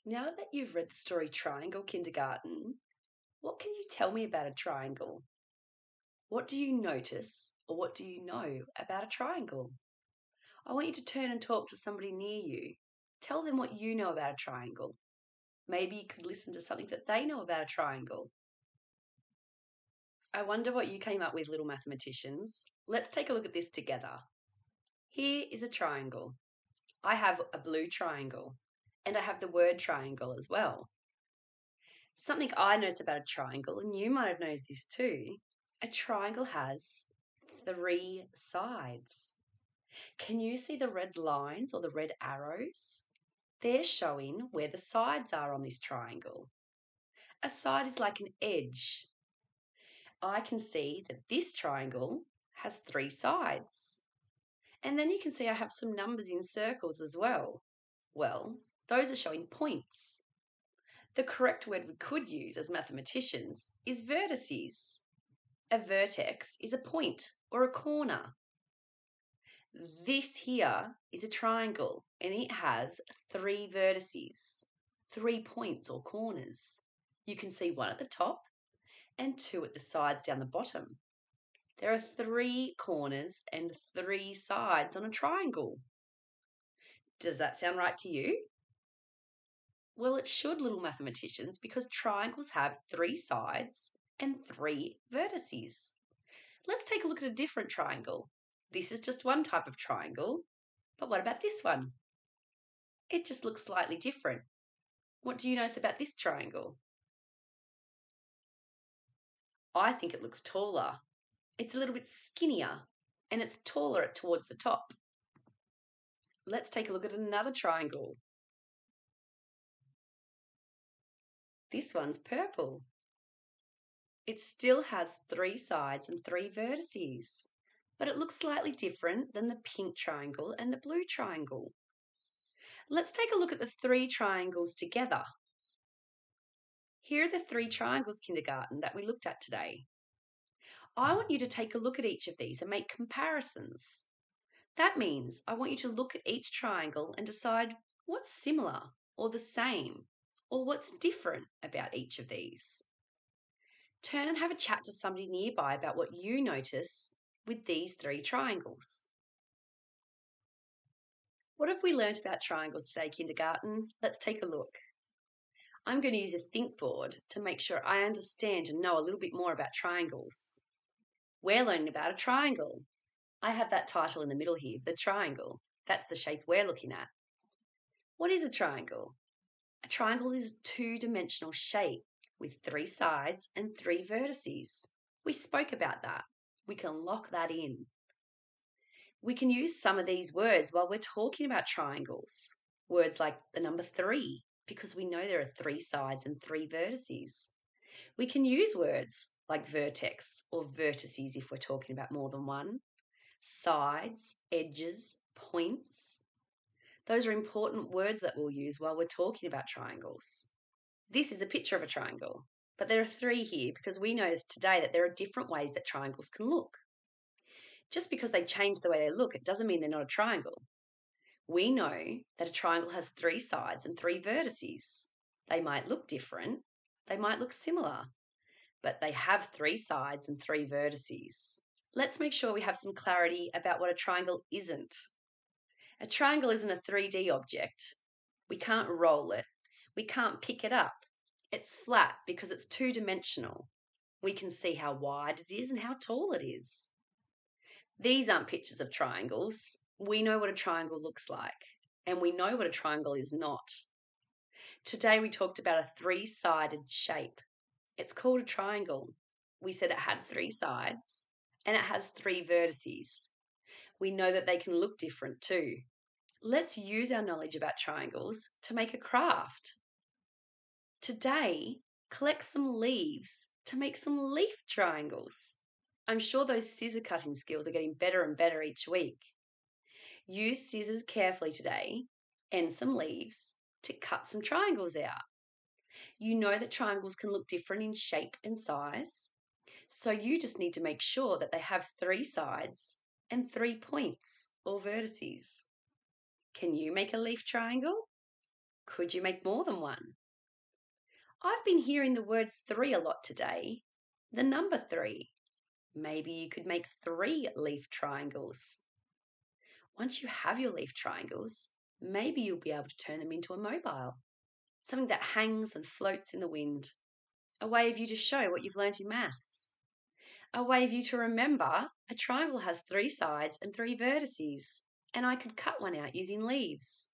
Now that you've read the story Triangle Kindergarten, what can you tell me about a triangle? What do you notice or what do you know about a triangle? I want you to turn and talk to somebody near you. Tell them what you know about a triangle. Maybe you could listen to something that they know about a triangle. I wonder what you came up with, little mathematicians. Let's take a look at this together. Here is a triangle. I have a blue triangle, and I have the word triangle as well. Something I notice about a triangle, and you might have noticed this too, a triangle has 3 sides. Can you see the red lines or the red arrows? They're showing where the sides are on this triangle. A side is like an edge. I can see that this triangle has 3 sides. And then you can see I have some numbers in circles as well. Well, those are showing points. The correct word we could use as mathematicians is vertices. A vertex is a point or a corner. This here is a triangle and it has 3 vertices, 3 points or corners. You can see one at the top and 2 at the sides down the bottom. There are 3 corners and 3 sides on a triangle. Does that sound right to you? Well, it should, little mathematicians, because triangles have 3 sides and 3 vertices. Let's take a look at a different triangle. This is just one type of triangle, but what about this one? It just looks slightly different. What do you notice about this triangle? I think it looks taller. It's a little bit skinnier and it's taller towards the top. Let's take a look at another triangle. This one's purple. It still has 3 sides and 3 vertices, but it looks slightly different than the pink triangle and the blue triangle. Let's take a look at the 3 triangles together. Here are the 3 triangles, kindergarten, that we looked at today. I want you to take a look at each of these and make comparisons. That means I want you to look at each triangle and decide what's similar or the same or what's different about each of these. Turn and have a chat to somebody nearby about what you notice with these 3 triangles. What have we learnt about triangles today, kindergarten? Let's take a look. I'm going to use a think board to make sure I understand and know a little bit more about triangles. We're learning about a triangle. I have that title in the middle here, the triangle. That's the shape we're looking at. What is a triangle? A triangle is a 2-dimensional shape with 3 sides and 3 vertices. We spoke about that. We can lock that in. We can use some of these words while we're talking about triangles. Words like the number 3, because we know there are 3 sides and 3 vertices. We can use words like vertex or vertices if we're talking about more than one. Sides, edges, points. Those are important words that we'll use while we're talking about triangles. This is a picture of a triangle, but there are 3 here because we noticed today that there are different ways that triangles can look. Just because they change the way they look, it doesn't mean they're not a triangle. We know that a triangle has 3 sides and 3 vertices. They might look different, they might look similar, but they have 3 sides and 3 vertices. Let's make sure we have some clarity about what a triangle isn't. A triangle isn't a 3D object. We can't roll it. We can't pick it up. It's flat because it's 2-dimensional. We can see how wide it is and how tall it is. These aren't pictures of triangles. We know what a triangle looks like, and we know what a triangle is not. Today we talked about a 3-sided shape. It's called a triangle. We said it had 3 sides and it has 3 vertices. We know that they can look different too. Let's use our knowledge about triangles to make a craft. Today, collect some leaves to make some leaf triangles. I'm sure those scissor cutting skills are getting better and better each week. Use scissors carefully today and some leaves to cut some triangles out. You know that triangles can look different in shape and size, so you just need to make sure that they have 3 sides and 3 points or vertices. Can you make a leaf triangle? Could you make more than one? I've been hearing the word 3 a lot today. The number 3. Maybe you could make 3 leaf triangles. Once you have your leaf triangles, maybe you'll be able to turn them into a mobile, something that hangs and floats in the wind, a way of you to show what you've learnt in maths, a way of you to remember a triangle has 3 sides and 3 vertices, and I could cut one out using leaves.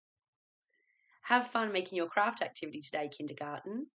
Have fun making your craft activity today, kindergarten.